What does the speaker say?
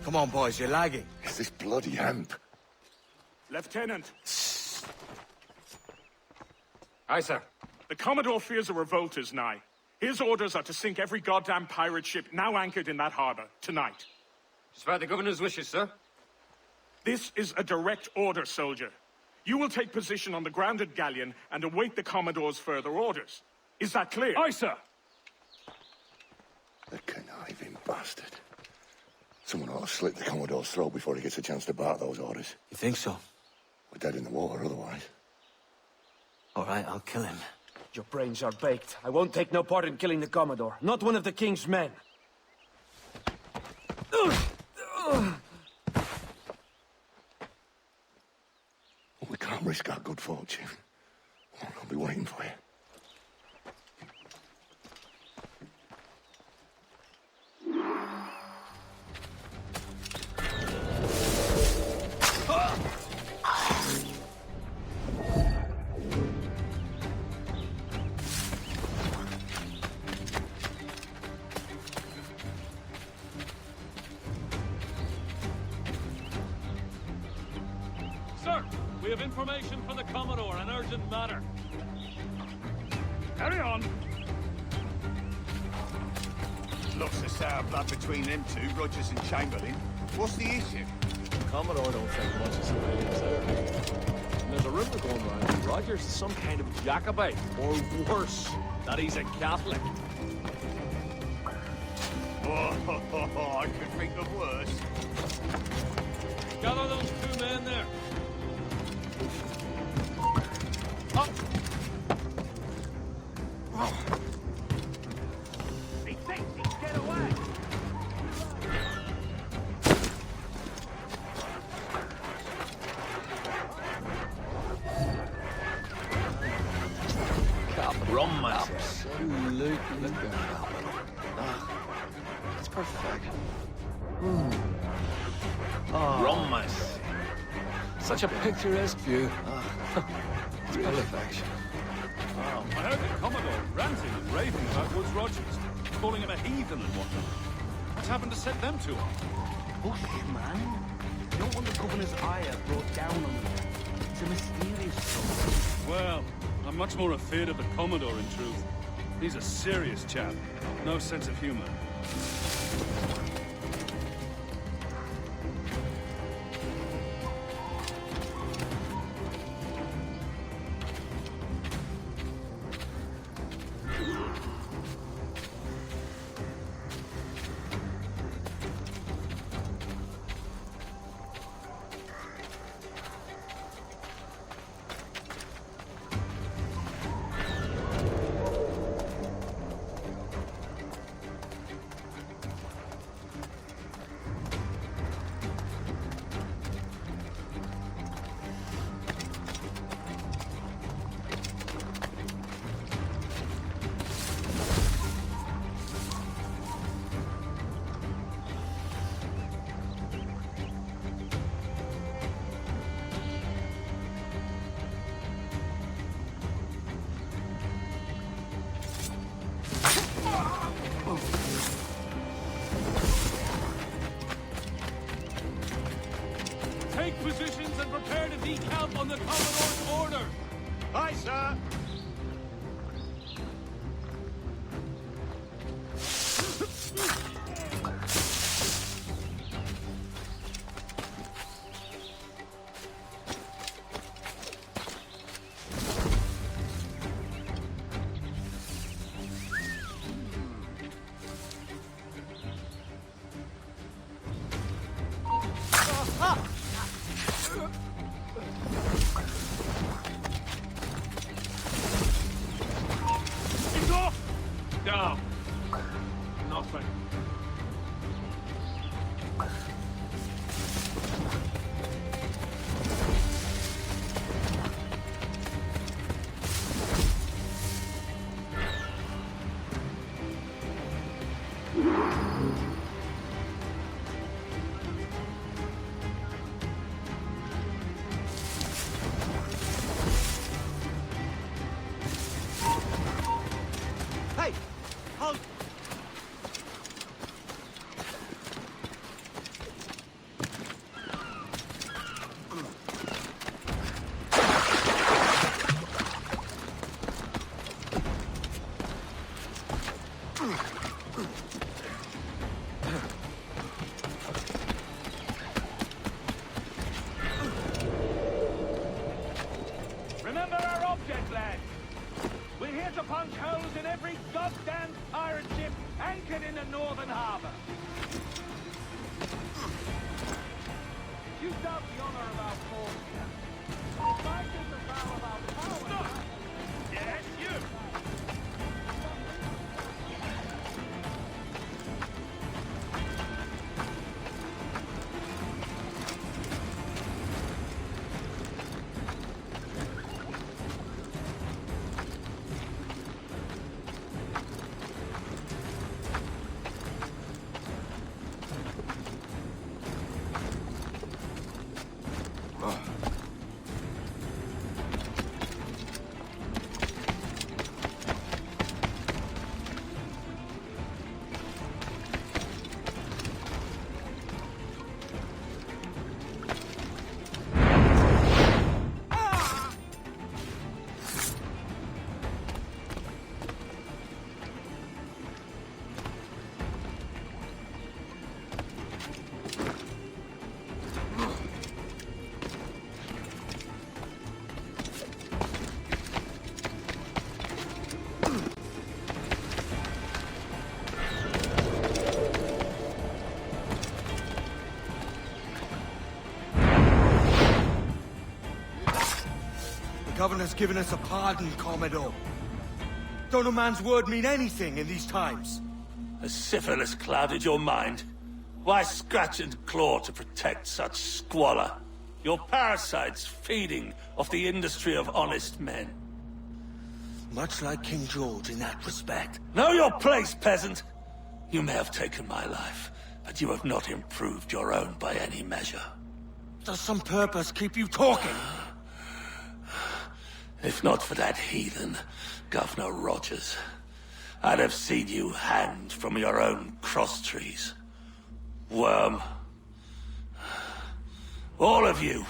Come on, boys, you're lagging. It's this bloody amp. Lieutenant. Aye, sir. The Commodore fears a revolt is nigh. His orders are to sink every goddamn pirate ship now anchored in that harbor, tonight. Just by the governor's wishes, sir. This is a direct order, soldier. You will take position on the grounded galleon and await the Commodore's further orders. Is that clear? Aye, sir. The conniving bastard. Someone ought to slit the Commodore's throat before he gets a chance to bark those orders. You think so? We're dead in the water otherwise. All right, I'll kill him. Your brains are baked. I won't take no part in killing the Commodore. Not one of the King's men. We can't risk our good fortune. I'll be waiting for you. Sir, we have information from the Commodore, an urgent matter. Carry on. Looks the sour blood between them two, Rogers and Chamberlain. What's the issue? Commodore don't think much of civilians there. And there's a rumor going around that Rogers is some kind of Jacobite, or worse, that he's a Catholic. Oh, I could think of worse. Gather those two men there. Up! He thinks he can get away. Rum, absolutely capital. It's perfect. Rum, I say. Such a picturesque view. It's perfection. I heard the Commodore ranting and raving about Woods Rogers, calling him a heathen and whatnot. What happened to set them two off? Hush, man. No wonder Governor's ire brought down on them. It's a mysterious soul. Well, I'm much more afraid of the Commodore, in truth. He's a serious chap. No sense of humor. Take positions and prepare to decamp on the Commodore's order. Aye, sir. Remember our object, lads. We're here to punch holes in every goddamn pirate ship anchored in the northern harbor. You doubt the honor of our cause here. Fight is the vow of our power. Yes, you. The Governor's given us a pardon, Commodore. Don't a man's word mean anything in these times? Has syphilis clouded your mind? Why scratch and claw to protect such squalor? Your parasites feeding off the industry of honest men. Much like King George in that respect. Know your place, peasant! You may have taken my life, but you have not improved your own by any measure. Does some purpose keep you talking? If not for that heathen, Governor Rogers, I'd have seen you hanged from your own cross trees. Worm. All of you,